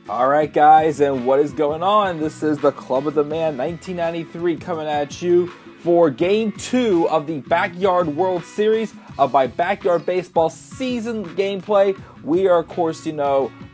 Alright guys, and what is going on? This is the Club of the Man 1993 coming at you for Game 2 of the Backyard World Series of my Backyard Baseball season gameplay. We are, of course,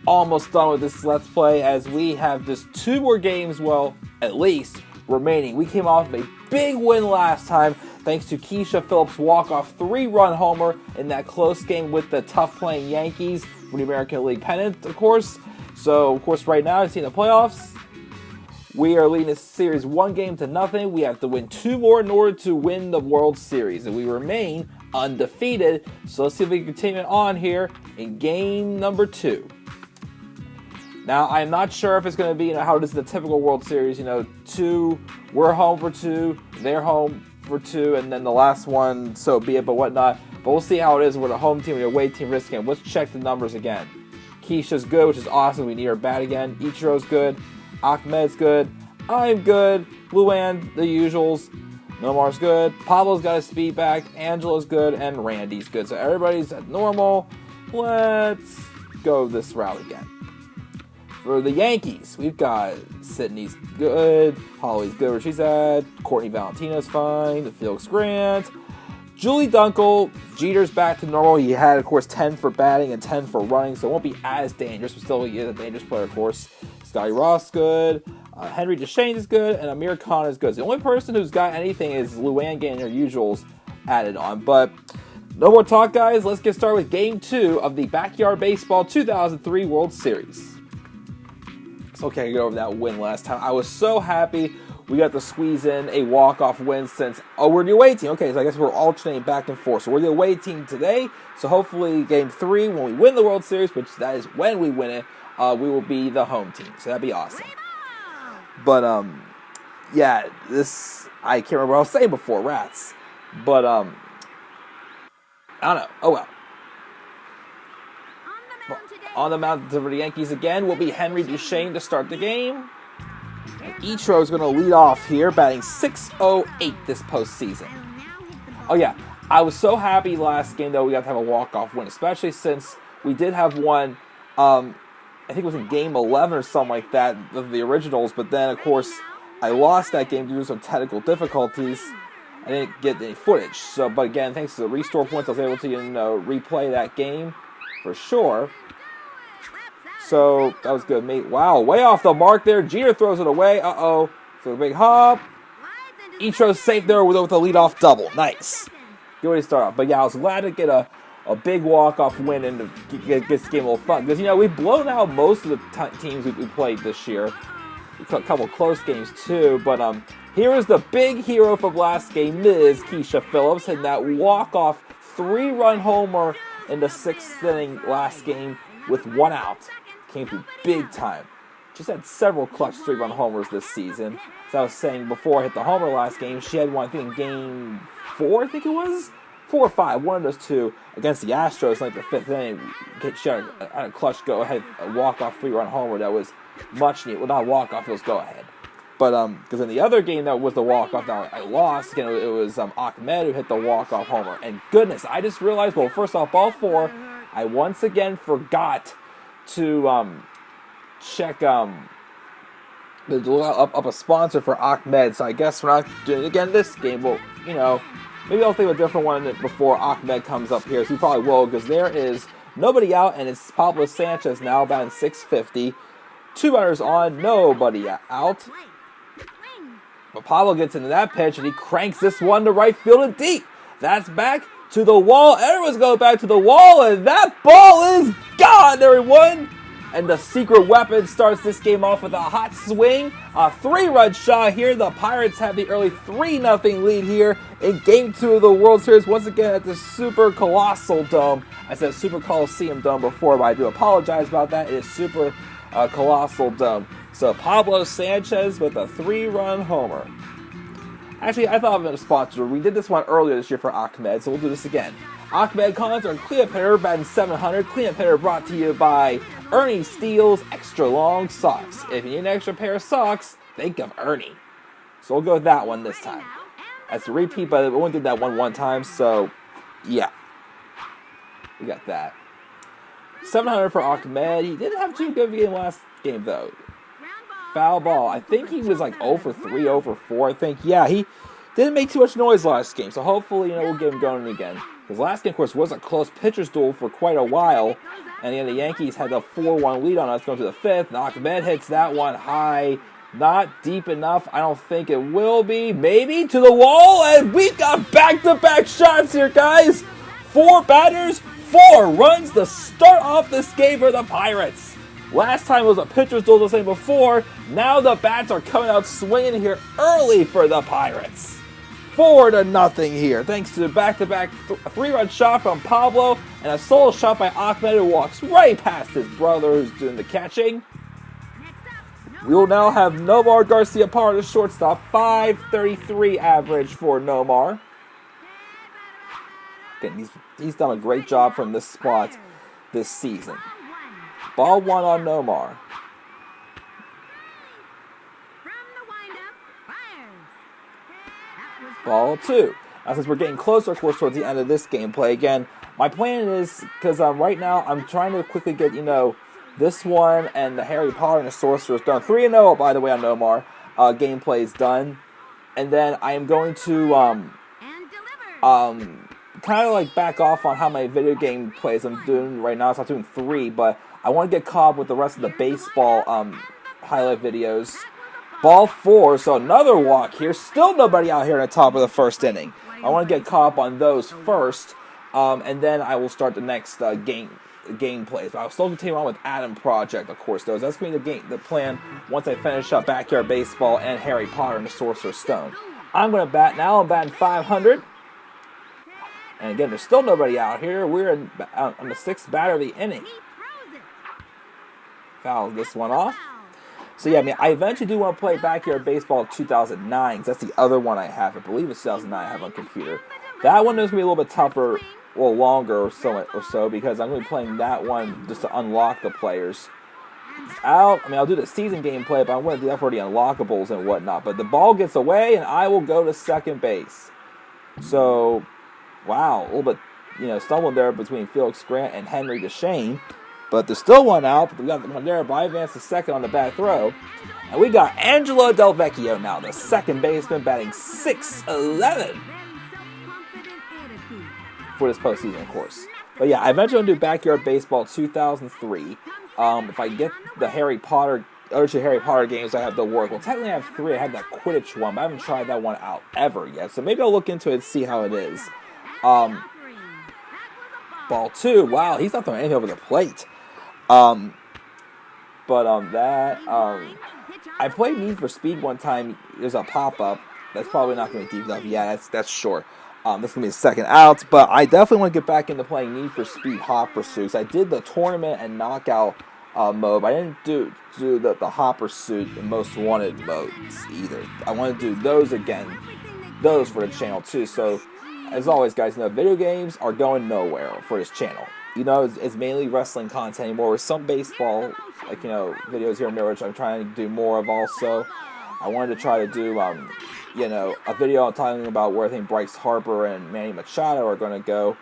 almost done with this Let's Play as we have just 2 more games, well, at least, remaining. We came off a big win last time thanks to Keisha Phillips' walk-off 3-run homer in that close game with the tough-playing Yankees for the American League pennant, of course. So, of course, right now, it's in the playoffs. We are leading this series 1-0. We have to win 2 more in order to win the World Series, and we remain undefeated. So let's see if we can continue on here in game number 2. Now, I'm not sure if it's going to be, how it is the typical World Series. 2, we're home for 2, they're home for 2, and then the last one, so be it, but whatnot. But we'll see how it is with a home team and a away team for this game. Let's check the numbers again. Keisha's good, which is awesome. We need her bat again. Ichiro's good. Ahmed's good. I'm good. Luann, the usuals. Nomar's good. Pablo's got his speed back. Angela's good. And Randy's good. So everybody's at normal. Let's go this route again. For the Yankees, we've got Sydney's good. Holly's good where she's at. Courtney Valentino's fine. Felix Grant. Julie Dunkel, Jeter's back to normal. He had, of course, 10 for batting and 10 for running, so it won't be as dangerous, but still he is a dangerous player, of course. Scotty Ross good. Henry DeShane is good, and Amir Khan is good. So the only person who's got anything is Luann getting her usuals added on. But no more talk, guys. Let's get started with Game 2 of the Backyard Baseball 2003 World Series. It's okay to get over that win last time. I was so happy we got to squeeze in a walk-off win since, we're the away team. Okay, so I guess we're alternating back and forth. So we're the away team today. So hopefully Game 3, when we win the World Series, which that is when we win it, we will be the home team. So that'd be awesome. But, yeah, I can't remember what I was saying before, rats. But, I don't know. Oh, well. On the mound for the Yankees again will be Henry DeShane to start the game. And Ichiro is going to lead off here, batting .608 this postseason. Oh yeah, I was so happy last game, though, we got to have a walk-off win, especially since we did have one, I think it was in Game 11 or something like that, of the originals, but then, of course, I lost that game due to some technical difficulties. I didn't get any footage, but again, thanks to the restore points, I was able to, replay that game for sure. So, that was good. Wow, way off the mark there. Jeter throws it away. Uh-oh. So, a big hop. Ichiro's safe there with a leadoff double. Nice. Good way to start off. But, yeah, I was glad to get a big walk-off win and to get this game a little fun. Because, we've blown out most of the teams we played this year. A couple close games, too. But, here is the big hero from last game, Ms. Keisha Phillips, hitting that walk-off 3-run homer in the 6th inning last game with 1 out. Came through big time. Just had several clutch 3-run homers this season. As I was saying before I hit the homer last game, she had one, I think, in Game 4, I think it was? 4 or 5, one of those 2, against the Astros, like the 5th inning. She had a clutch go-ahead, a walk-off 3-run homer that was much needed. Well, not a walk-off, it was go-ahead. But, because in the other game that was the walk-off, now I lost, again, it was Ahmed who hit the walk-off homer. And goodness, I just realized, well, first off, ball 4, I once again forgot to check up a sponsor for Ahmed, so I guess we're not doing it again this game. Well, maybe I'll think of a different one before Ahmed comes up here, so we probably will, because there is nobody out, and it's Pablo Sanchez now batting .650. 2 runners on, nobody out. But Pablo gets into that pitch, and he cranks this one to right field and deep. That's back to the wall. Everyone's going back to the wall, and that ball is gone, everyone. And the secret weapon starts this game off with a hot swing. A 3-run shot here. The Pirates have the early 3-0 lead here in Game 2 of the World Series. Once again at the Super Colossal Dome. I said Super Coliseum Dome before, but I do apologize about that. It is Super Colossal Dome. So Pablo Sanchez with a 3-run homer. Actually, I thought of a sponsor. We did this one earlier this year for Ahmed, so we'll do this again. Ahmed Collins and Cleanup Hitter batting .700. Cleanup Hitter brought to you by Ernie Steele's Extra Long Socks. If you need an extra pair of socks, think of Ernie. So we'll go with that one this time. That's a repeat, but we only did that one time, so yeah. We got that. 700 for Ahmed. He didn't have too good of a game last game, though. Foul ball. I think he was like 0 for 3, 0 for 4. I think, yeah, he didn't make too much noise last game. So hopefully, we'll get him going again. Because last game, of course, was a close pitcher's duel for quite a while. And then the Yankees had the 4-1 lead on us going to the 5th. And Ahmed hits that one high. Not deep enough. I don't think it will be. Maybe to the wall. And we got back-to-back shots here, guys. 4 batters, 4 runs to start off this game for the Pirates. Last time it was a pitcher's duel the same before. Now the bats are coming out swinging here early for the Pirates. 4-0 here, thanks to the back-to-back 3-run shot from Pablo and a solo shot by Ahmed, who walks right past his brother who's doing the catching. We will now have Nomar Garcia Parra, the shortstop, 5.33 average for Nomar. Again, he's done a great job from this spot this season. Ball 1 on Nomar. Ball 2. Now, since we're getting closer, of course, towards the end of this gameplay, again, my plan is, because right now I'm trying to quickly get, this one and the Harry Potter and the Sorcerer's done. 3-0, by the way, on Nomar. Gameplay is done. And then I am going to kind of like back off on how many video game plays I'm doing right now. So I'm doing 3, but I want to get caught up with the rest of the baseball highlight videos. Ball 4, so another walk here. Still nobody out here in the top of the first inning. I want to get caught up on those first, and then I will start the next gameplays. But I'll still continue on with Adam Project, of course. Though that's going to be the plan once I finish up Backyard Baseball and Harry Potter and the Sorcerer's Stone. I'm going to bat now. I'm batting 500. And again, there's still nobody out here. We're on the 6th batter of the inning. Foul this one off. So yeah, I eventually do want to play Backyard Baseball 2009, because that's the other one I have. I believe it's 2009 I have on computer. That one is going to be a little bit tougher, or longer or so, because I'm going to be playing that one just to unlock the players. It's out. I'll do the season gameplay, but I'm going to do that for the unlockables and whatnot. But the ball gets away, and I will go to second base. So, wow, a little bit, stumbling there between Felix Grant and Henry DeShane. But there's still one out. But we got one there, but I advanced to second on the bad throw. And we got Angelo Del Vecchio now, the second baseman, batting .611 for this postseason, of course. But yeah, I eventually want to do Backyard Baseball 2003. If I get the other 2 Harry Potter games, I have to work. Well, technically I have 3. I have that Quidditch one, but I haven't tried that one out ever yet. So maybe I'll look into it and see how it is. Ball 2. Wow, he's not throwing anything over the plate. I played Need for Speed one time. There's a pop-up. That's probably not going to be deep enough. Yeah, that's short. That's going to be the second out. But I definitely want to get back into playing Need for Speed Hot Pursuits. I did the tournament and knockout mode, but I didn't do the Hot Pursuit and Most Wanted modes either. I want to do those again. Those for the channel too. So, as always, guys, video games are going nowhere for this channel. It's mainly wrestling content anymore. With some baseball, videos here and there, which I'm trying to do more of also. I wanted to try to do, a video talking about where I think Bryce Harper and Manny Machado are going to go.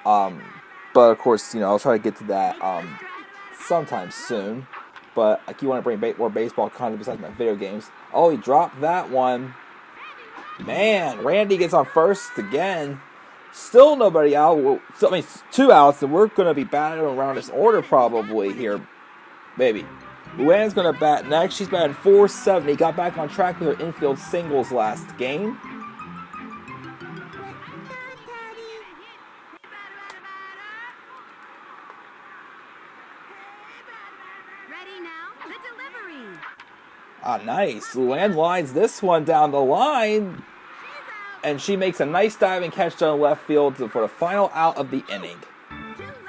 But, of course, I'll try to get to that sometime soon. But I keep wanting to bring more baseball content besides my video games. Oh, he dropped that one. Man, Randy gets on first again. Still nobody out. 2 outs, and we're going to be batting around this order probably here. Maybe. Luann's going to bat next. She's batting .470. Got back on track with her infield singles last game. Nice. Luann lines this one down the line. And she makes a nice diving catch down left field for the final out of the inning.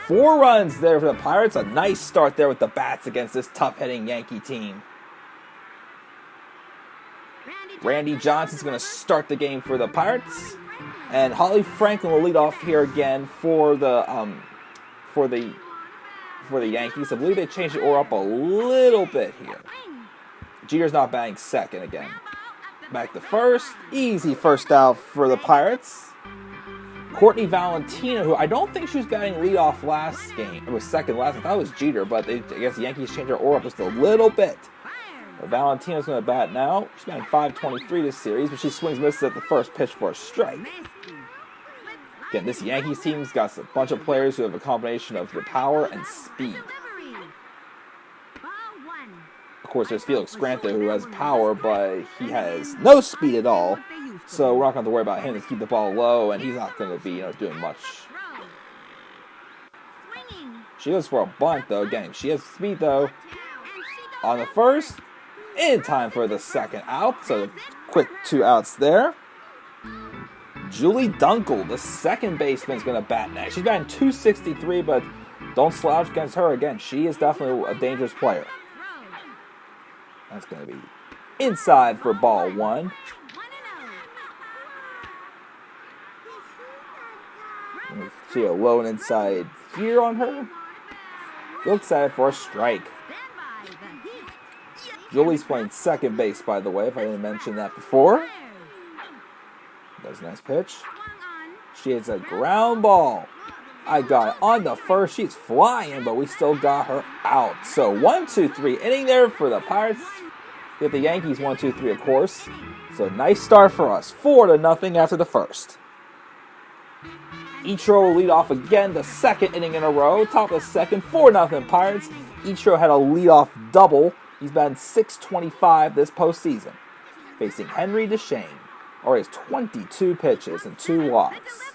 4 runs there for the Pirates. A nice start there with the bats against this tough-hitting Yankee team. Randy Johnson's going to start the game for the Pirates. And Holly Franklin will lead off here again for the Yankees. I believe they changed the order up a little bit here. Jeter's not batting second again. Back to first. Easy first out for the Pirates. Courtney Valentino, who I don't think she was batting leadoff last game. It was second last. I thought it was Jeter, but I guess the Yankees changed their order up just a little bit. But Valentino's going to bat now. She's batting .523 this series, but she swings misses at the first pitch for a strike. Again, this Yankees team's got a bunch of players who have a combination of the power and speed. Of course, there's Felix Scranton, who has power, but he has no speed at all. So we're not going to worry about him. Let's keep the ball low, and he's not going to be doing much. She goes for a bunt, though. Again, she has speed, though. On the first, in time for the second out. So quick 2 outs there. Julie Dunkel, the second baseman, is going to bat next. She's batting .263, but don't slouch against her. Again, she is definitely a dangerous player. That's going to be inside for ball 1. See a low and inside here on her. Looks at it for a strike. Julie's playing second base, by the way, if I didn't mention that before. That's a nice pitch. She hits a ground ball. I got it on the first. She's flying, but we still got her out. So 1-2-3 inning there for the Pirates. Get the Yankees 1-2-3, of course. So nice start for us. 4-0 after the first. Ichiro will lead off again, the second inning in a row. Top of the second, 4-0 Pirates. Ichiro had a leadoff double. He's batting .625 this postseason. Facing Henry DeShane. Or his 22 pitches and 2 walks.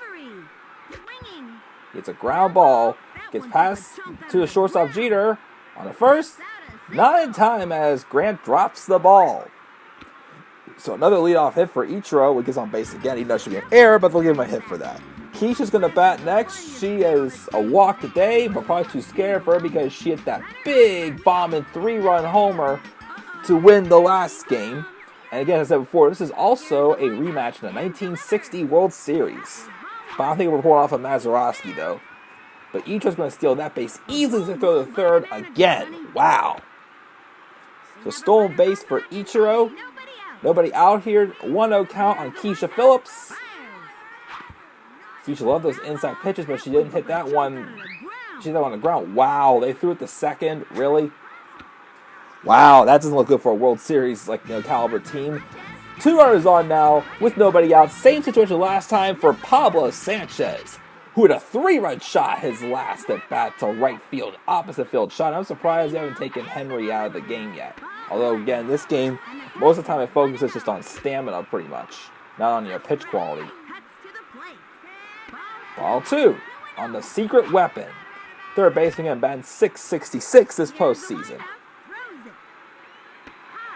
It's a ground ball. Gets past to the shortstop Jeter on the first. Not in time as Grant drops the ball. So another leadoff hit for Ichiro. He gets on base again. He knows should be an error, but they'll give him a hit for that. Keisha's going to bat next. She is a walk today, but probably too scared for her because she hit that big bombing 3-run homer to win the last game. And again, as I said before, this is also a rematch in the 1960 World Series. But I don't think we're pulling off of Mazeroski, though. But Ichiro's going to steal that base easily to throw the third again. Wow. So stolen base for Ichiro. Nobody out here. 1-0 count on Keisha Phillips. Keisha loved those inside pitches, but she didn't hit that one. She hit that one on the ground. Wow, they threw it to second. Really? Wow, that doesn't look good for a World Series caliber team. 2 runners on now with nobody out. Same situation last time for Pablo Sanchez, who had a 3-run shot his last at bat to right field, opposite field shot. I'm surprised they haven't taken Henry out of the game yet. Although, again, this game, most of the time it focuses just on stamina pretty much, not on your pitch quality. Ball 2 on the secret weapon. Third baseman again batting .666 this postseason.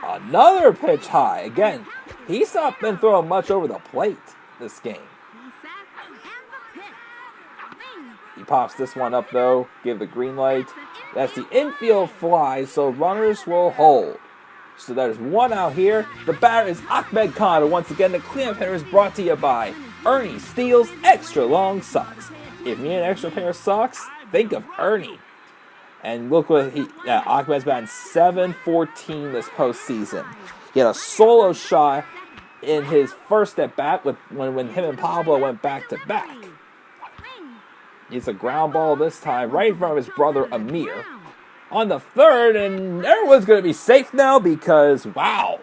Another pitch high. Again, he's not been throwing much over the plate this game. He pops this one up, though. Give the green light. That's the infield fly, so runners will hold. So there's 1 out here. The batter is Ahmed Khan. And once again, the cleanup hitter is brought to you by Ernie Steele's Extra Long Socks. If you need an extra pair of socks, think of Ernie. And look what Ahmed's batting .714 this postseason. He had a solo shot in his first at bat when him and Pablo went back to back. It's a ground ball this time, right in front of his brother Amir. On the third, and everyone's going to be safe now because, wow,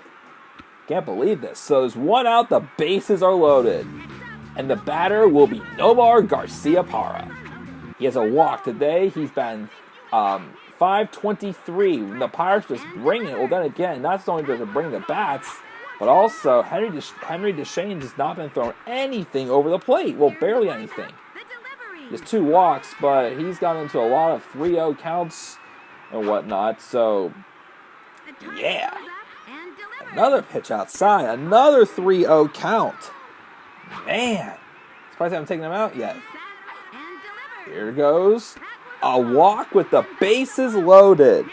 can't believe this. So there's 1 out, the bases are loaded. And the batter will be Nomar Garcia-Parra. He has a walk today. He's been .523. The Pirates just bring it. Well, then again, not only does it bring the bats, but also Henry DeShane has not been throwing anything over the plate. Well, barely anything. Just 2 walks, but he's gotten into a lot of 3-0 counts and whatnot. So, yeah. Another pitch outside. Another 3-0 count. Man. Surprised I haven't taken him out yet. Here goes. A walk with the bases loaded.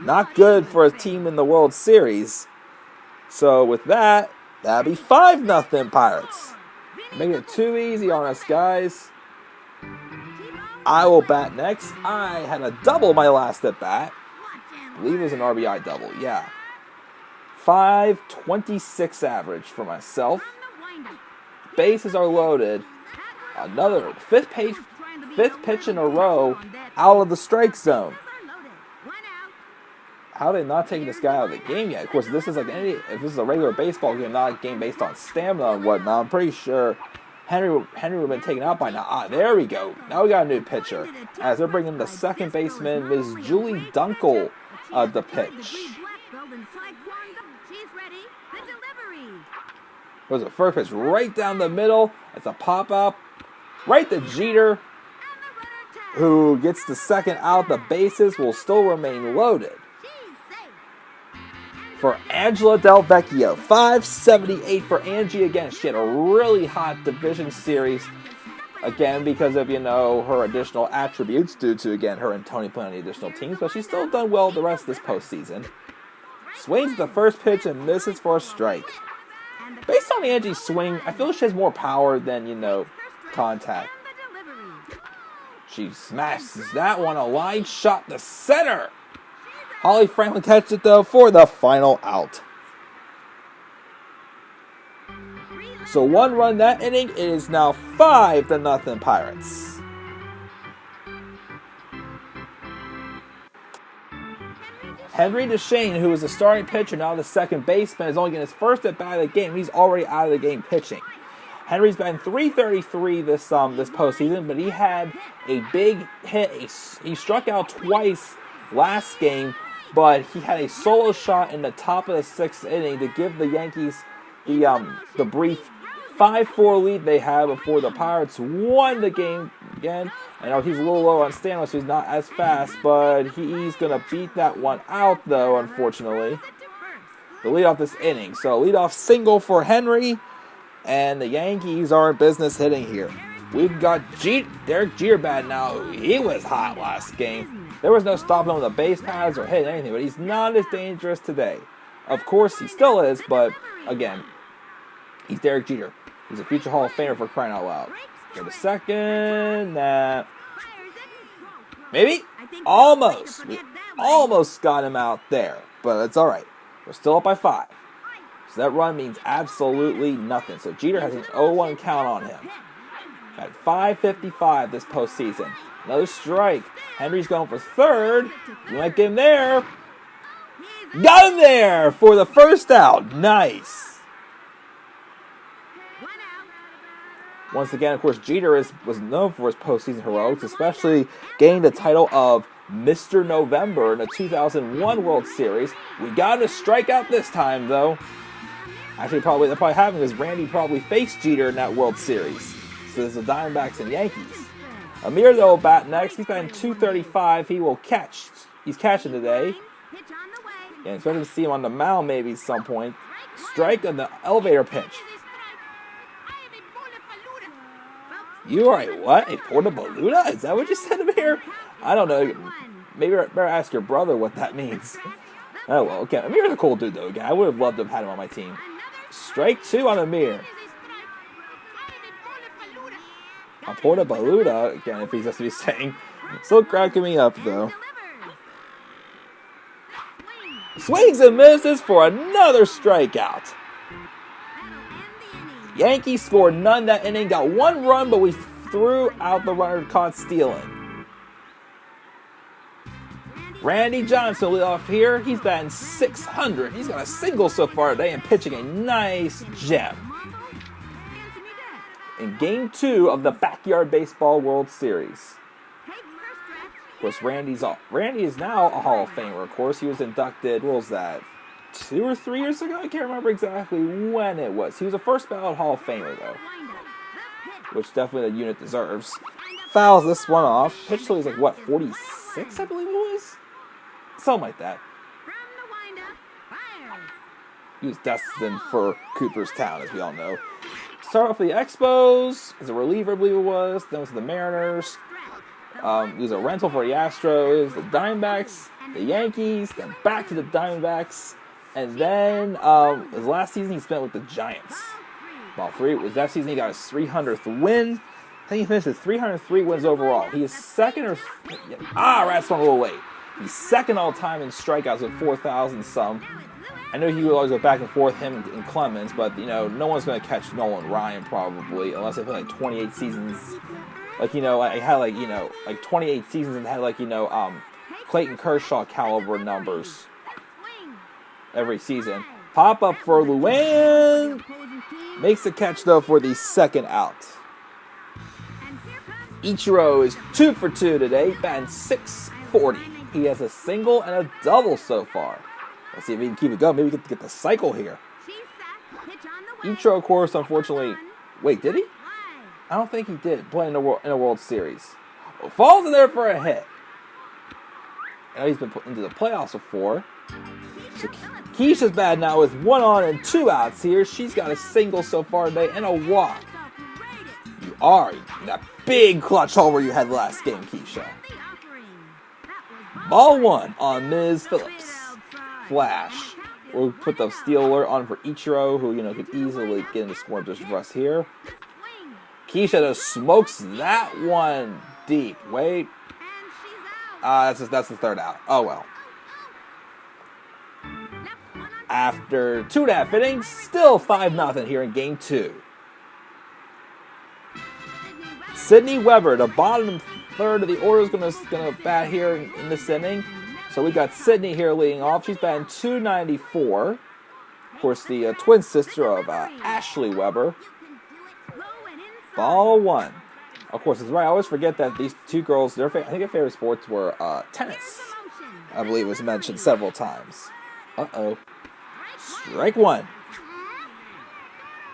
Not good for a team in the World Series. So with that, that'll be 5-0 Pirates. Making it too easy on us, guys. I will bat next. I had a double my last at bat. I believe it was an RBI double, yeah. .526 average for myself. Bases are loaded. Another fifth pitch in a row out of the strike zone. How are they not taking this guy out of the game yet? Of course, this is like if this is a regular baseball game, not a game based on stamina and whatnot, I'm pretty sure Henry would have been taken out by now. There we go. Now we got a new pitcher. As they're bringing the second baseman, Ms. Julie Dunkel, the pitch. Was the first pitch right down the middle. It's a pop up right to Jeter, who gets the second out. The bases will still remain loaded. For Angela Del Vecchio, 578 for Angie again. She had a really hot division series, again, because of, her additional attributes due to, again, her and Tony playing on the additional teams, but she's still done well the rest of this postseason. Swings the first pitch and misses for a strike. Based on Angie's swing, I feel she has more power than, contact. She smashes that one, a line shot to center. Holly Franklin catches it, though, for the final out. So 1 run that inning. It is now 5-0 Pirates. Henry DeShane, who is the starting pitcher, now the second baseman, is only getting his first at bat of the game. He's already out of the game pitching. Henry's been .333 this postseason, but he had a big hit. He struck out twice last game, but he had a solo shot in the top of the 6th inning to give the Yankees the brief 5-4 lead they had before the Pirates won the game again. I know he's a little low on stamina, so he's not as fast, but he's going to beat that one out, though, unfortunately, to lead off this inning. So leadoff single for Henry, and the Yankees are in business hitting here. We've got Derek Jeter batting now. He was hot last game. There was no stopping him with the base paths or hitting anything, but he's not as dangerous today. Of course, he still is, but again, he's Derek Jeter. He's a future Hall of Famer, for crying out loud. Go to second. Maybe? Almost. We almost got him out there, but it's all right. We're still up by 5. So that run means absolutely nothing. So Jeter has an 0-1 count on him. At 5:55 this postseason. Another strike. Henry's going for third. You might get him there. Got him there for the first out. Nice. Once again, of course, Jeter was known for his postseason heroics, especially gaining the title of Mr. November in the 2001 World Series. We got him to strike out this time, though. Actually, they're probably having because Randy probably faced Jeter in that World Series. So there's the Diamondbacks and Yankees. Amir, though, will bat next. He's batting .235. He will catch. He's catching today. And expect to see him on the mound maybe at some point. Strike on the elevator pitch. You are a what? A portabaluda? Is that what you said, Amir? I don't know. Maybe I better ask your brother what that means. Oh, well, okay. Amir's a cool dude, though, again. I would have loved to have had him on my team. Strike 2 on Amir. A portabaluda, again, if he's just to be saying. Still cracking me up, though. Swings and misses for another strikeout. Yankees scored none that inning. Got 1 run, but we threw out the runner caught stealing. Randy Johnson lead off here. He's batting .600. He's got a single so far today and pitching a nice gem. In Game 2 of the Backyard Baseball World Series. Of course, Randy is now a Hall of Famer. Of course, he was inducted, what was that, 2 or 3 years ago? I can't remember exactly when it was. He was a first ballot Hall of Famer, though, which definitely the unit deserves. Fouls this one off. Pitch till he's like, what, 46, I believe it was? Something like that. He was destined for Cooperstown, as we all know. Start off with the Expos as a reliever, I believe it was. Then went to the Mariners. He was a rental for the Astros, the Diamondbacks, the Yankees, then back to the Diamondbacks. And then his last season he spent with the Giants. That season he got his 300th win. I think he finished with 303 wins overall. He is second Rats went a little late. He's second all time in strikeouts with 4,000 some. I know he would always go back and forth, him and Clemens, but, no one's going to catch Nolan Ryan probably, unless they play like 28 seasons. Like, I had like 28 seasons and had like, Clayton Kershaw caliber numbers every season. Pop up for Luan. Makes the catch, though, for the second out. Ichiro is 2 for 2 today, batting .640. He has a single and a double so far. Let's see if we can keep it going. Maybe we can get the cycle here. Ichiro, of course, unfortunately... Wait, did he? I don't think he did play in a World Series. Well, falls in there for a hit. I know he's been put into the playoffs before. So Keisha's bad now with 1 on and 2 outs here. She's got a single so far today and a walk. You are that big clutch homer you had last game, Keisha. Ball 1 on Ms. Phillips. Flash. We'll put the steal alert on for Ichiro, who, could easily get in the scoring position for us here. Keisha just smokes that one deep. Wait. That's the third out. Oh, well. After 2.5 innings, still 5-0 here in Game 2. Sydney Weber, the bottom third of the order, is gonna bat here in this inning. So we got Sydney here leading off. She's batting .294. Of course, the twin sister of Ashley Weber. Ball 1. Of course, it's right. I always forget that these two girls, I think their favorite sports were tennis. I believe it was mentioned several times. Uh-oh. Strike 1.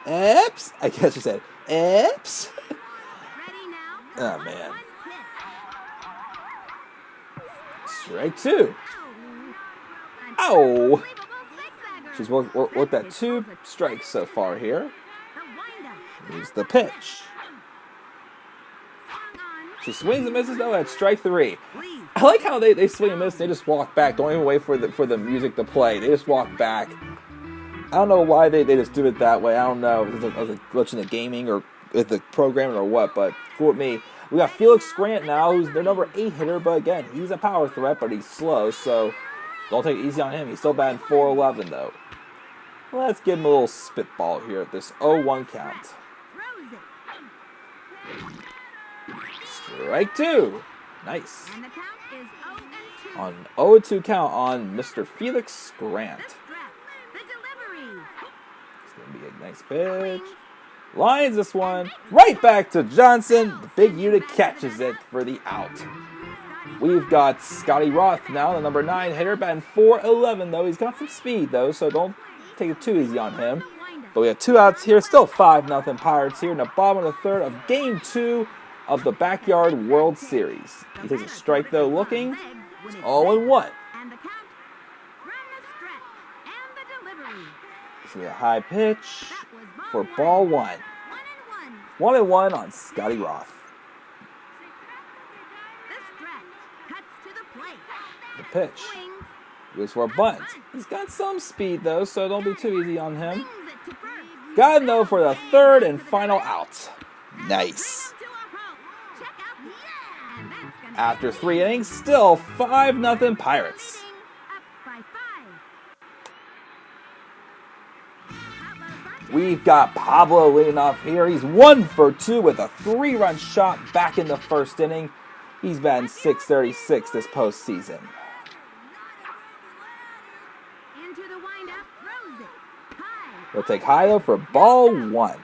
Oops. I guess you said, oops. Oh, man. Strike 2. Oh. She's worked that 2 strikes so far here. Here's the pitch. She swings and misses, though, at strike 3. I like how they swing and miss. They just walk back. Don't even wait for the music to play. They just walk back. I don't know why they just do it that way. I don't know if it's a glitch in the gaming or with the programming or what. But for me, we got Felix Grant now, who's their number 8 hitter. But again, he's a power threat, but he's slow. So don't take it easy on him. He's still batting .411, though. Let's give him a little spitball here at this 0-1 count. Strike 2. Nice. On 0-2 count on Mr. Felix Grant. It's going to be a nice pitch. Lines this one right back to Johnson. The big unit catches it for the out. We've got Scotty Roth now, the number 9 hitter, batting .411, though. He's got some speed, though, so don't take it too easy on him. But we have 2 outs here. Still 5-0 Pirates here in the bottom of the third of Game 2 of the Backyard World Series. He takes a strike, though, looking. It's 0-1. This will be a high pitch for ball 1. 1-1 on Scotty Roth. The pitch. Goes for a bunt. He's got some speed, though, so don't be too easy on him. Got him, though, for the third and final out. Nice. After 3 innings, still 5-0 Pirates. We've got Pablo leading off here. He's 1 for 2 with a 3-run shot back in the first inning. He's batting .636 this postseason. We'll take high for ball 1. I'm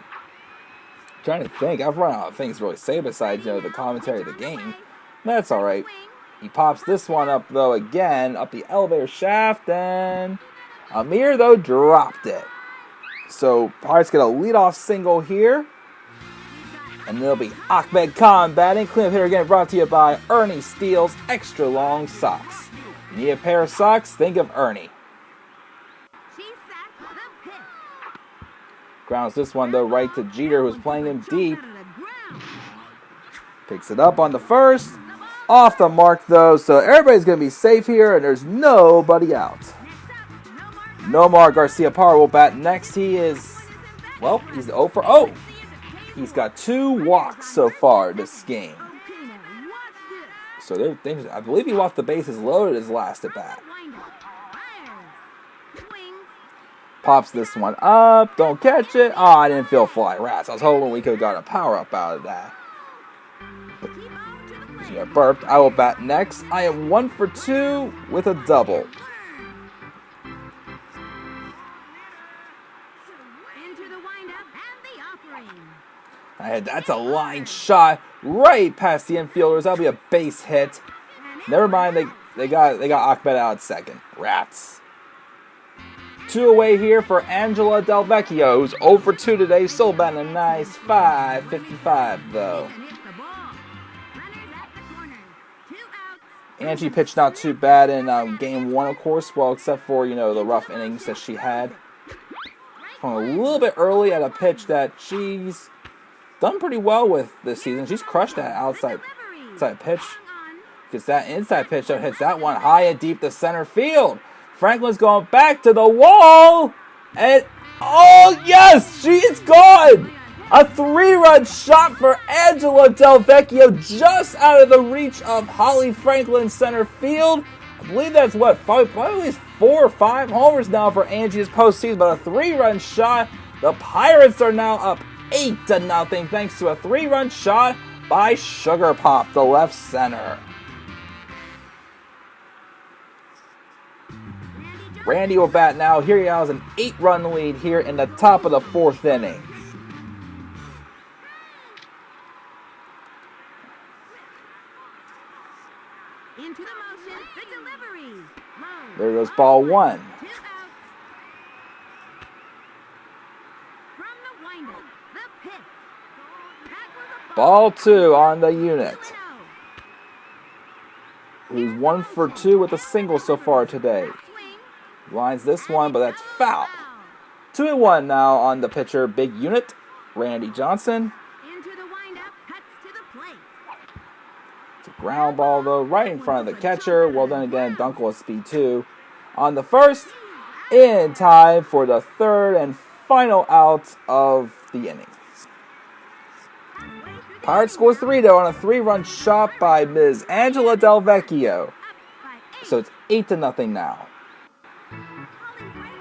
trying to think. I've run out of things to really say besides, the commentary of the game. That's all right. He pops this one up, though, again, up the elevator shaft, and Amir, though, dropped it. So Pirates get a leadoff single here. And there'll be Ahmed Khan batting. Cleanup hitter again brought to you by Ernie Steele's Extra Long Socks. You need a pair of socks? Think of Ernie. Grounds this one, though, right to Jeter, who's playing him deep. Picks it up on the first. Off the mark, though, so everybody's going to be safe here, and there's nobody out. Nomar Garcia-Parra will bat next. He is, he's 0 for 0. He's got 2 walks so far this game. So I believe he walked the bases loaded his last at bat. Pops this one up. Don't catch it. Oh, I didn't feel fly. Rats. I was hoping we could have got a power-up out of that. She got burped. I will bat next. I am 1 for 2 with a double. That's a line shot right past the infielders. That'll be a base hit. Never mind. They got Ahmed out at second. Rats. 2 away here for Angela Del Vecchio, who's 0 for 2 today. Still batting a nice .555 though. Angie pitched not too bad in game 1, of course. Well, except for the rough innings that she had. A little bit early at a pitch that she's done pretty well with this season. She's crushed that outside pitch. Gets that inside pitch that hits that one high and deep to center field. Franklin's going back to the wall. And, oh yes, she is gone. A 3-run shot for Angela Del Vecchio just out of the reach of Holly Franklin center field. I believe that's probably at least 4 or 5 homers now for Angie's postseason, but a 3-run shot. The Pirates are now up 8-0 thanks to a 3-run shot by Sugar Pop, the left center. Randy will bat now. Here he has an 8-run lead here in the top of the 4th inning. Into the motion, the delivery. There goes ball 1. From the windup, the pitch. Ball 2 on the unit. He's 1 for 2 with a single so far today. Lines this one, but that's foul. 2-1 now on the pitcher, big unit, Randy Johnson. Into the windup, cuts to the plate. It's a ground ball, though, right in front of the catcher. Well, then again, Dunkel has speed, too. On the first, in time for the 3rd and final out of the inning. Pirates scores 3, though, on a 3-run shot by Ms. Angela Del Vecchio. So it's 8-0 now.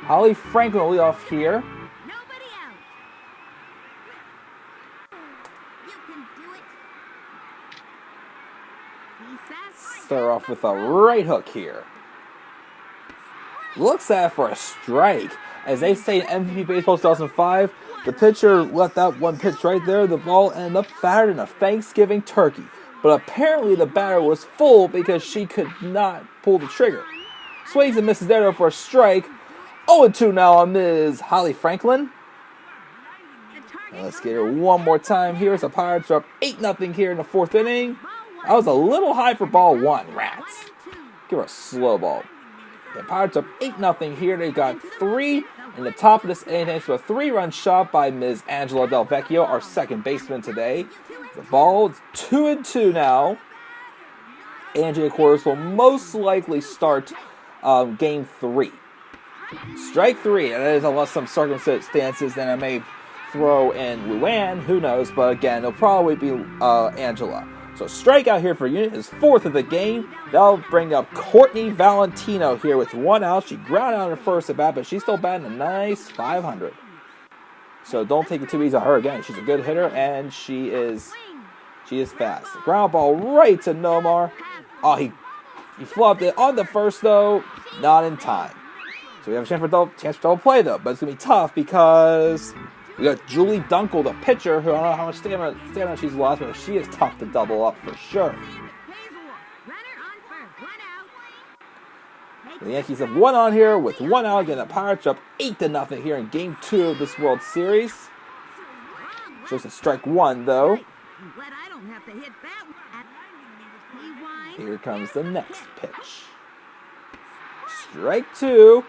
Holly Franklin will lead off here. Nobody out. You can do it. Start off with a right hook here. Looks at it for a strike. As they say in MVP Baseball 2005, the pitcher let that one pitch right there. The ball ended up fatter than a Thanksgiving turkey. But apparently the batter was full because she could not pull the trigger. Swings and misses there though for a strike. 0-2 now on Ms. Holly Franklin. And let's get her one more time here. The Pirates are up 8-0 here in the 4th inning. That was a little high for ball 1, Rats. Give her a slow ball. The Pirates up 8-0 here. They got 3 in the top of this inning thanks to a 3-run shot by Ms. Angela Del Vecchio, our second baseman today. The ball is 2-2 now. Angie, of course, will most likely start game 3. Strike 3, and that is unless some circumstances, then I may throw in Luann, who knows, but again, it'll probably be Angela. So strikeout here for unit is 4th of the game. That'll bring up Courtney Valentino here with 1 out. She grounded out her first at bat, but she's still batting a nice .500. So don't take it too easy on her again. She's a good hitter, and she is fast. Ground ball right to Nomar. Oh, he flubbed it on the first, though. Not in time. So we have a chance for double play, though. But it's going to be tough because we got Julie Dunkel, the pitcher, who I don't know how much stamina she's lost, but she is tough to double up for sure. The Yankees have 1 on here with 1 out. Again, the Pirates are up 8-0 here in Game 2 of this World Series. Shows a strike 1, though. Here comes the next pitch. Strike 2.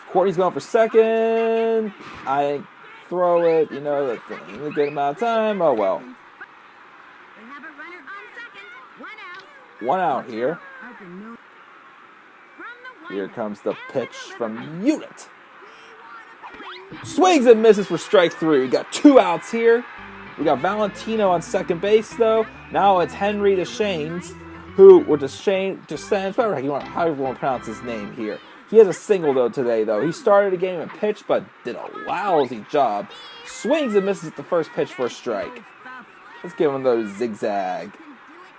Courtney's going for second. I throw it, that's a good amount of time. Oh, well. 1 out here. Here comes the pitch from Unit. Swings and misses for strike 3. We got 2 outs here. We got Valentino on second base, though. Now it's Henry Deschaines, however you want to pronounce his name here. He has a single, though, today, though. He started the game and pitched, but did a lousy job. Swings and misses at the first pitch for a strike. Let's give him those zigzag.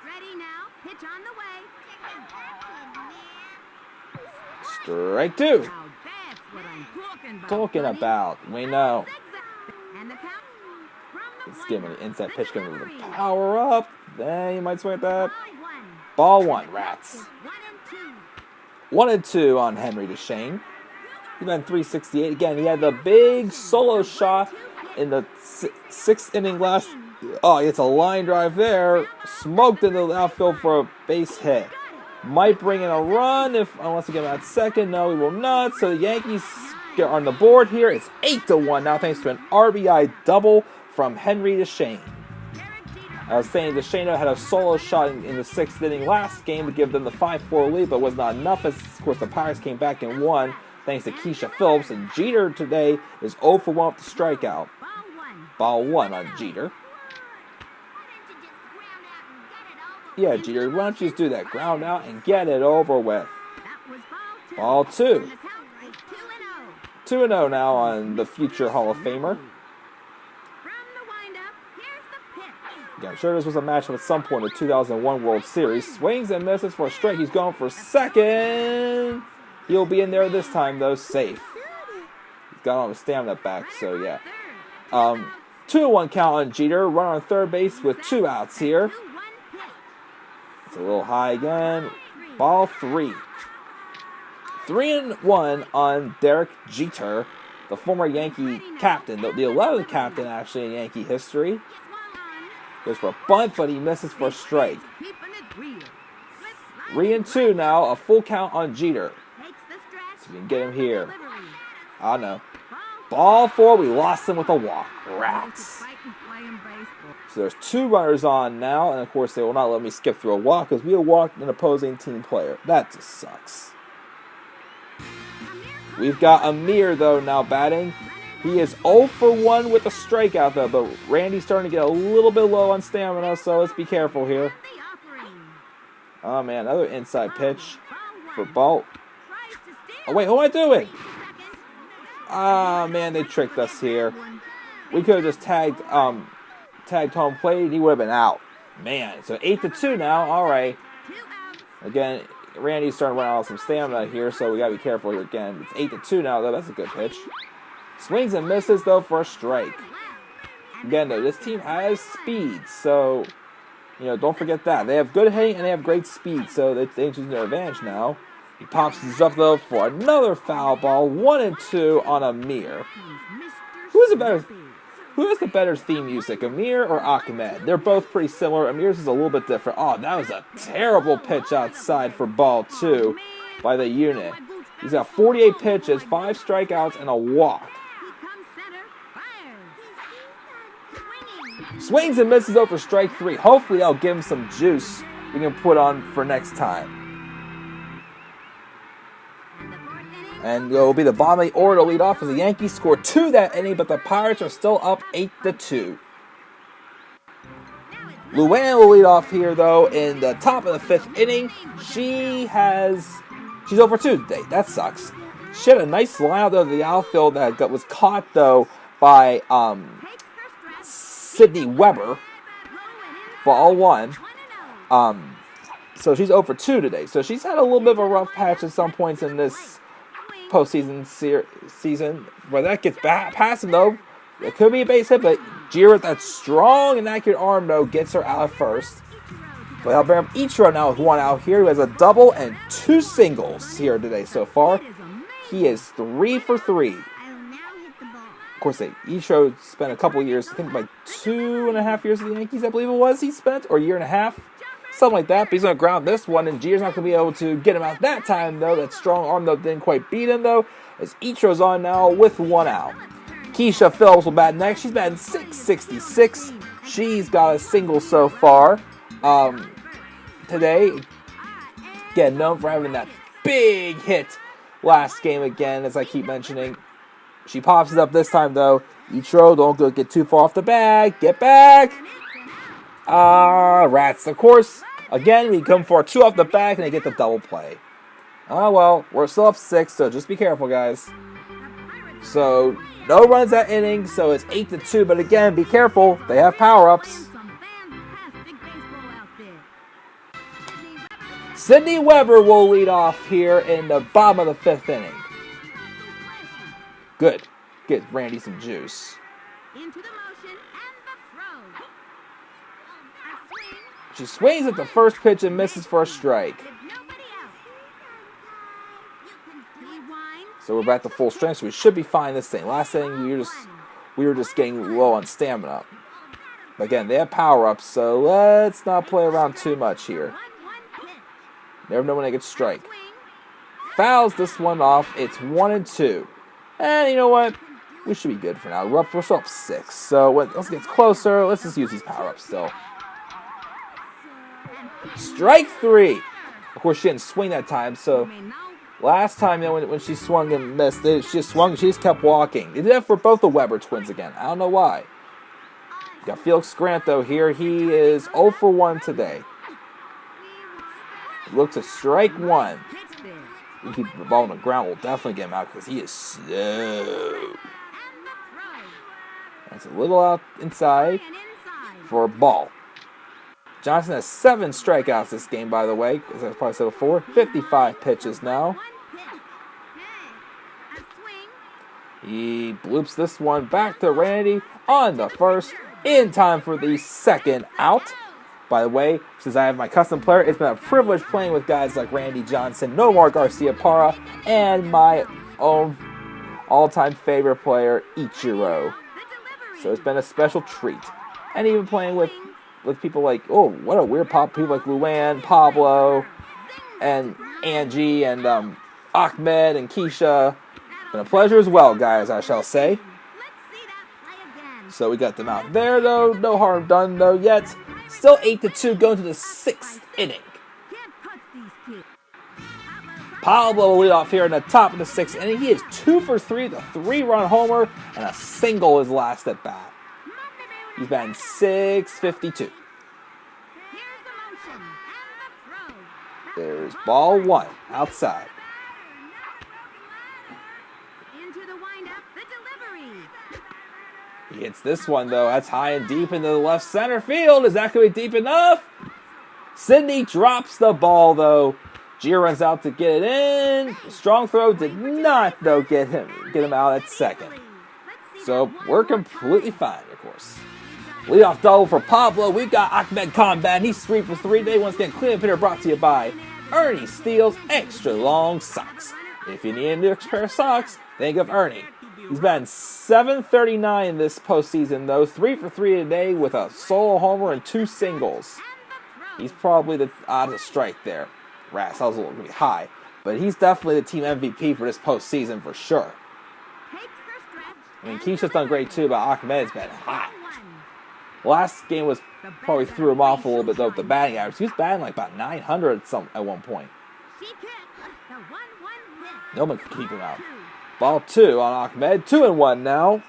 Ready now. Pitch on the way. Strike two. Now that's what I'm talking about. Talking buddy. about. We know. And the count from the Let's give him an windup. inside pitch. Give him the Delivery. power up. Then you might swing at that. Ball one. Ball one, Rats. 1 and 2. 1-2 on Henry DeShane. He went 368. Again, he had the big solo shot in the sixth inning last. Oh, it's a line drive there. Smoked into the outfield for a base hit. Might bring in a run unless we get him at second. No, we will not. So the Yankees get on the board here. It's 8-1 now, thanks to an RBI double from Henry DeShane. I was saying DeShane had a solo shot in the sixth inning last game to give them the 5-4 lead, but was not enough. As of course the Pirates came back and won thanks to Keisha Phillips. And Jeter today is 0 for 1 with the strikeout. Ball 1. Ball one on Jeter. Yeah, Jeter, why don't you just do that? Ground out and get it over with. That was Ball ball 2. two. And the count is 2-0. 2-0 now on the future Hall of Famer. From the windup, here's the pitch. Yeah, I'm sure this was a matchup at some point in the 2001 World Series. Swings and misses for a strike. He's going for second. He'll be in there this time, though, safe. He's got all his stamina back, so yeah. 2-1 count on Jeter. Run on third base with 2 outs here. 2-1 pitch. It's a little high again. Ball 3. 3-1 on Derek Jeter, the former Yankee captain, the 11th captain actually in Yankee history. Goes for a bunt, but he misses for a strike. Keeping it real. 3-2 now, a full count on Jeter. Takes the stretch. So we can get him here. Delivery. I don't know. Ball Ball 4, we lost him with a walk. Rats. fight and play in baseball. So there's 2 runners on now, and of course they will not let me skip through a walk because we walked an opposing team player. That just sucks. We've got Amir, though, now batting. He is 0 for 1 with a strikeout, though, but Randy's starting to get a little bit low on stamina, so let's be careful here. The offering. Oh, man, another inside pitch for Ball 1. Bolt. Tries to steal. Oh, wait, who am I doing? Second. Ah, man, they tricked us here. We could have just tagged home plate. He would have been out. Man, so 8-2 now. All right. 2 outs. Again, Randy's starting to run out of some stamina here, so we got to be careful here again. It's 8-2 now, though. That's a good pitch. Swings and misses, though, for a strike. Again, though, this team has speed, so, don't forget that. They have good hitting and they have great speed, so they're using their advantage now. He pops this up, though, for another foul ball. 1-2 on Amir. Who has the better theme music, Amir or Ahmed? They're both pretty similar. Amir's is a little bit different. Oh, that was a terrible pitch outside for ball 2 by the unit. He's got 48 pitches, 5 strikeouts, and a walk. He comes center. Fires. Swinging. Swings and misses over strike 3. Hopefully that'll give him some juice we can put on for next time. And the 4th inning. And it will be the bottom of the order to lead off as the Yankees score 2 that inning, but the Pirates are still up 8-2. Luann will lead off here, though, in the top of the 5th inning. She's over 2 today. That sucks. She had a nice line out of the outfield that was caught, though, by Sydney Weber. Ball 1. So she's over 2 today. So she's had a little bit of a rough patch at some points in this postseason season. But that gets past him, though. It could be a base hit, but Jeter with that strong and accurate arm, though, gets her out first. But Alberto Ichiro now with 1 out here, who has a double and 2 singles here today so far. He is 3 for 3. Of course, Ichiro spent a couple years, I think like 2.5 years with the Yankees, I believe it was he spent, or a year and a half. Something like that, but he's going to ground this one, and Jeter's not going to be able to get him out that time, though. That strong arm, though, didn't quite beat him, though, as Ichiro's on now with 1 out. Keisha Phillips will bat next. She's batting .666. She's got a single so far today. Again, known for having that big hit last game again, as I keep mentioning. She pops it up this time, though. Ichiro, don't get too far off the bag. Get back. Rats. Of course, again, we come for a 2 off the back, and they get the double play. Oh, well, we're still up 6, so just be careful, guys. So, no runs that inning, so it's 8-2. But again, be careful. They have power-ups. Sidney Weber will lead off here in the bottom of the 5th inning. Good. Get Randy some juice. She swings at the first pitch and misses for a strike. So we're back to full strength, so we should be fine this thing. Last inning, we were just getting low on stamina. But again, they have power-ups, so let's not play around too much here. Never know when they get strike. Fouls this one off. It's 1-2. And you know what? We should be good for now. We're still up 6. So when it gets closer, let's just use these power-ups still. Strike 3. Of course, she didn't swing that time, so last time, when she swung and missed, she just kept walking. They did that for both the Weber twins again. I don't know why. You got Felix Grant, though, here. He is 0 for 1 today. Look to strike 1. We keep the ball on the ground. We'll definitely get him out because he is slow. That's a little out inside for a ball. Johnson has 7 strikeouts this game, by the way. As I probably said before, 55 pitches now. He bloops this one back to Randy on the first, in time for the second out. By the way, since I have my custom player, it's been a privilege playing with guys like Randy Johnson, Nomar Garciaparra, and my own all-time favorite player, Ichiro. So it's been a special treat. And even playing with people like, oh, what a weird pop, people like Luann, Pablo, and Angie, and Ahmed, and Keisha. Been a pleasure as well, guys, I shall say. So we got them out there, though. No harm done, though, yet. Still 8-2 going to the 6th inning. Pablo will lead off here in the top of the 6th inning. He is 2 for 3, the 3-run homer, and a single his last at bat. He's batting .652. There's ball 1 outside. He hits this one, though. That's high and deep into the left center field. Is that going to be deep enough? Sidney drops the ball, though. Gia runs out to get it in. Strong throw did not, though, get him out at second. So we're completely fine, of course. Leadoff double for Pablo. We've got Ahmed Combat, and he's 3 for 3 today. Once again, cleanup hitter brought to you by Ernie Steele's Extra Long Socks. If you need an extra pair of socks, think of Ernie. He's batting .739 this postseason, though. 3 for 3 today with a solo homer and 2 singles. He's probably the odds of strike there. That was a little bit high. But he's definitely the team MVP for this postseason for sure. I mean, Keisha's done great too, but Ahmed's been hot. Last game was probably threw him off a little bit, though, with the batting average. He was batting like about 900 at one point. No one could keep him out. Ball 2 on Ahmed. 2-1 now.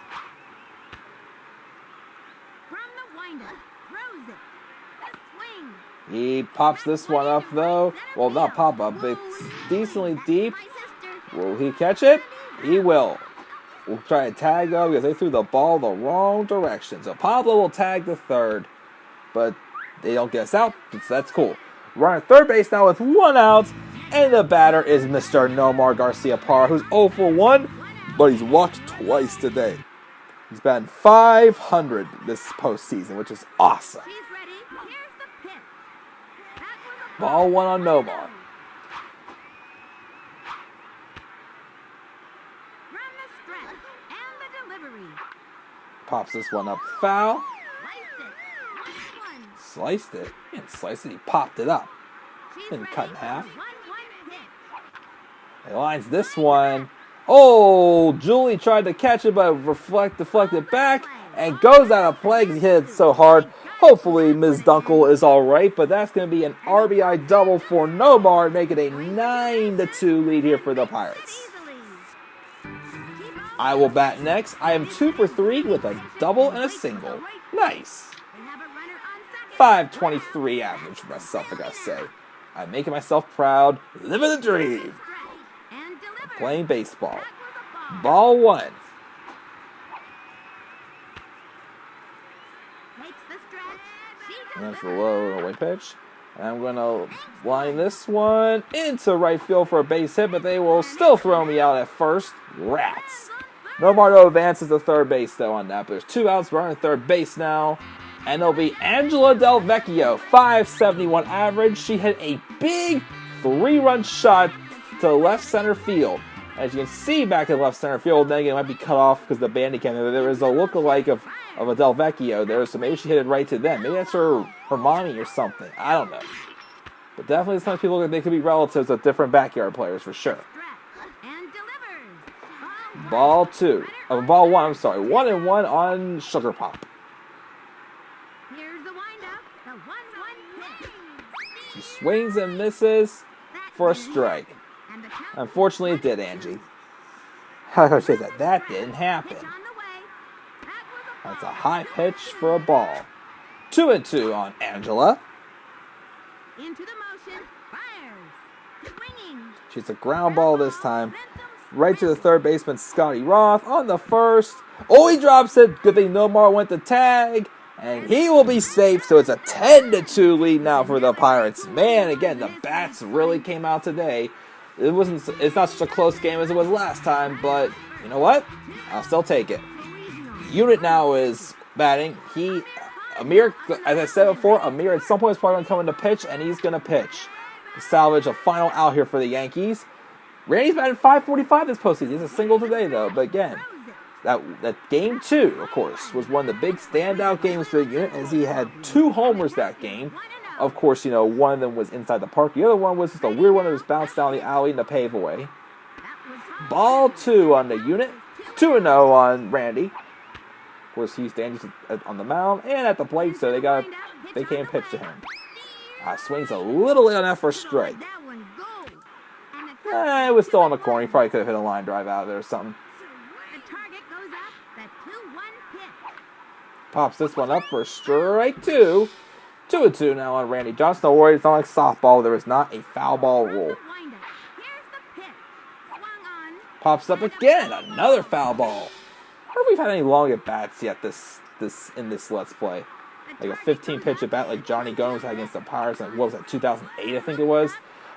He pops this one up, though. Well, not pop up. It's decently deep. Will he catch it? He will. We'll try to tag, though, because they threw the ball the wrong direction. So Pablo will tag the third. But they don't get us out. So that's cool. We're on third base now with 1 out. And the batter is Mr. Nomar Garciaparra, who's 0 for 1, but he's walked twice today. He's batting .500 this postseason, which is awesome. Ball 1 on Nomar. Pops this one up foul. Sliced it. He didn't slice it, he popped it up. Didn't cut in half. He lines this one. Oh, Julie tried to catch it, but deflected back and goes out of play because he hit it so hard. Hopefully, Ms. Dunkel is all right, but that's going to be an RBI double for Nomar, making a 9-2 lead here for the Pirates. I will bat next. I am 2 for 3 with a double and a single. Nice. .523 average for myself, I gotta say. I'm making myself proud, living the dream. playing baseball. Ball 1. That's the low away pitch. And I'm going to line this one into right field for a base hit, but they will still throw me out at first. Rats. No advances to third base, though, on that. But there's 2 outs. We're on third base now. And it'll be Angela Del Vecchio, 571 average. She hit a big 3-run shot to left center field. As you can see back in left center field, then again, it might be cut off because the bandit came in. There is a look-alike of a Del Vecchio there, so maybe she hit it right to them. Maybe that's her mommy or something. I don't know. But definitely some people, they could be relatives of different backyard players for sure. Ball 2. Ball 1, I'm sorry. 1-1 on Sugar Pop. Here's the windup. The 1-1 pitch. She swings and misses for a strike. Unfortunately, it did, Angie. How do I say that? That didn't happen. That's a high pitch for a ball. 2-2 on Angela. Into the motion. Fires. Swinging. She's a ground ball this time. Right to the third baseman, Scotty Roth. On the first. Oh, he drops it. Good thing Nomar went to tag. And he will be safe. So it's a 10-2 lead now for the Pirates. Man, again, the bats really came out today. It's not such a close game as it was last time, but you know what? I'll still take it. Unit now is batting. Amir, as I said before, Amir at some point is probably going to come in to pitch, and he's going to pitch to salvage a final out here for the Yankees. Randy's batting .545 this postseason. He's a single today, though. But again, that game 2, of course, was one of the big standout games for the unit, as he had 2 homers that game. Of course, one of them was inside the park. The other one was just a weird one that was bounced down the alley in the pave away. Ball 2 on the unit. 2-0 on Randy. Of course, he's dangerous on the mound and at the plate, so they can't pitch to him. Swings a little late on that first strike. It was still on the corner. He probably could have hit a line drive out of there or something. Pops this one up for strike 2. 2-2 now on Randy Johnson. Don't worry, it's not like softball. There is not a foul ball rule. Pops up again. Another foul ball. I don't know if we've had any long at bats yet in this Let's Play. Like a 15-pitch at bat like Johnny Gomes had against the Pirates in, what was that, 2008 I think it was.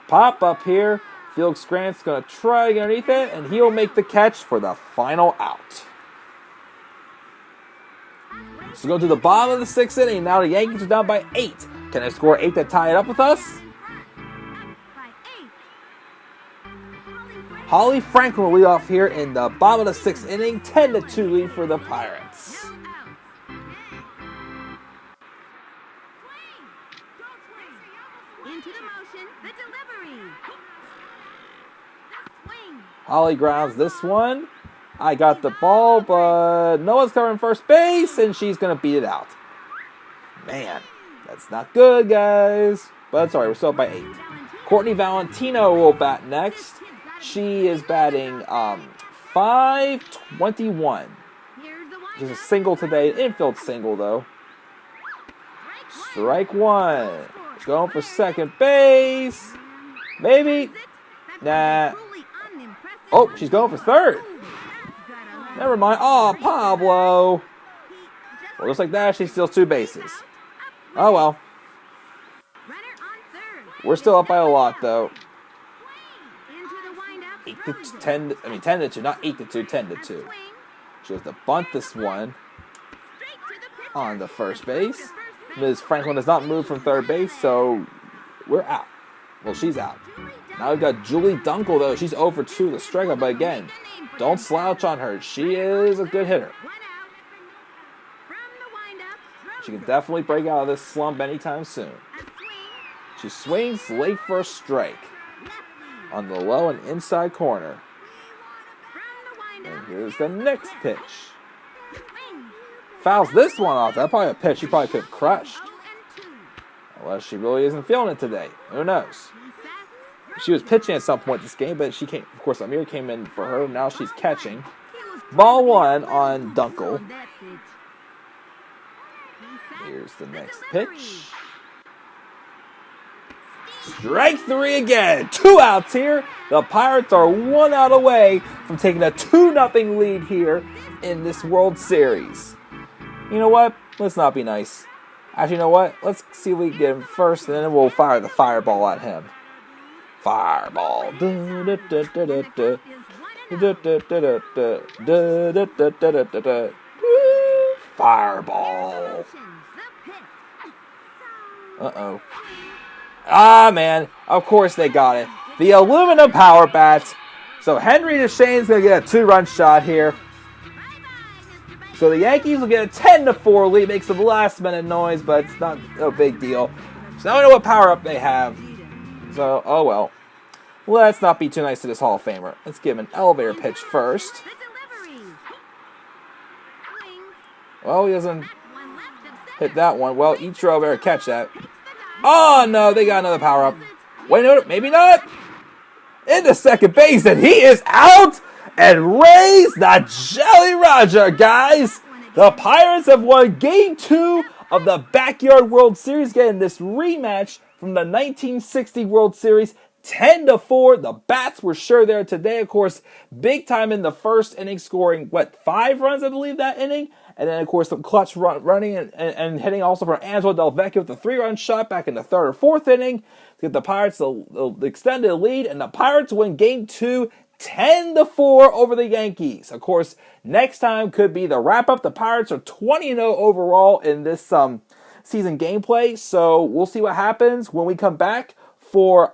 Pop up here. Felix Grant's going to try underneath it, and he'll make the catch for the final out. So go to the bottom of the 6th inning. Now the Yankees are down by 8. Can they score 8 to tie it up with us? Holly Franklin will lead off here in the bottom of the 6th inning. 10-2 lead for the Pirates. Into the motion, the delivery. Holly grounds this one. I got the ball, but no one's covering first base, and she's going to beat it out. Man, that's not good, guys. But it's all right, we're still up by 8. Courtney Valentino will bat next. She is batting .521. She's a single today, an infield single, though. Strike 1. Going for second base. Maybe. Nah. Oh, she's going for third. Never mind. Oh, Pablo. Well, just like that, she steals 2 bases. Oh, well. We're still up by a lot, though. 10-2, not 8-2, 10-2. She has to bunt this one on the first base. Ms. Franklin does not move from third base, so we're out. Well, she's out. Now we've got Julie Dunkel, though. She's 0 for 2 to strikeout, but again, don't slouch on her. She is a good hitter. She can definitely break out of this slump anytime soon. She swings late for a strike on the low and inside corner. And here's the next pitch. Fouls this one off. That's probably a pitch she probably could have crushed. Unless she really isn't feeling it today. Who knows? She was pitching at some point this game, but she came. Of course, Amir came in for her. Now she's catching. Ball 1 on Dunkel. Here's the next pitch. Strike three again. 2 outs here. The Pirates are 1 out away from taking a 2-0 lead here in this World Series. You know what? Let's not be nice. Actually, you know what? Let's see if we can get him first, and then we'll fire the fireball at him. Fireball. Fireball. Uh-oh. Ah, man. Of course they got it. The aluminum power bats. So Henry DeShane's going to get a 2-run shot here. So the Yankees will get a 10-4 lead. Makes some last-minute noise, but it's not a big deal. So now we know what power-up they have. So, oh well. Let's not be too nice to this Hall of Famer. Let's give him an elevator pitch first. Well, he doesn't hit that one. Well, Ichiro better catch that. Oh, no, they got another power-up. Wait, no, maybe not. Into second base, and he is out. And raise the Jolly Roger, guys. The Pirates have won Game 2 of the Backyard World Series, getting this rematch from the 1960 World Series. 10-4. The bats were sure there today, of course. Big time in the first inning, scoring, 5 runs, I believe, that inning? And then, of course, some clutch running and hitting also from Angelo Del Vecchio with a 3-run shot back in the third or fourth inning to get the Pirates the extended lead. And the Pirates win Game 2 10-4 over the Yankees. Of course, next time could be the wrap-up. The Pirates are 20-0 overall in this season gameplay. So we'll see what happens when we come back for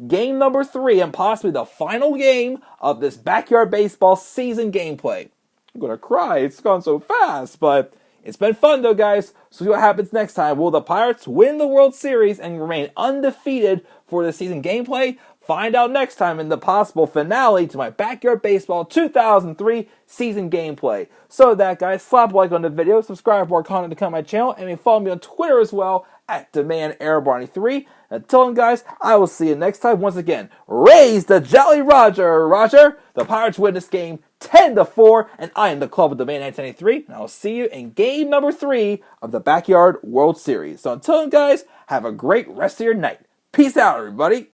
game number 3 and possibly the final game of this Backyard Baseball season gameplay. I'm going to cry. It's gone so fast, but it's been fun though, guys. So see what happens next time. Will the Pirates win the World Series and remain undefeated for the season gameplay? Find out next time in the possible finale to my Backyard Baseball 2003 season gameplay. So with that, guys, slap a like on the video, subscribe for more content to come on my channel, and you can follow me on Twitter as well at DemandAirBarney3. Until then, guys, I will see you next time. Once again, raise the Jolly Roger, Roger. The Pirates win this game 10-4, and I am the Club of Demand 1993, and I will see you in game number 3 of the Backyard World Series. So until then, guys, have a great rest of your night. Peace out, everybody.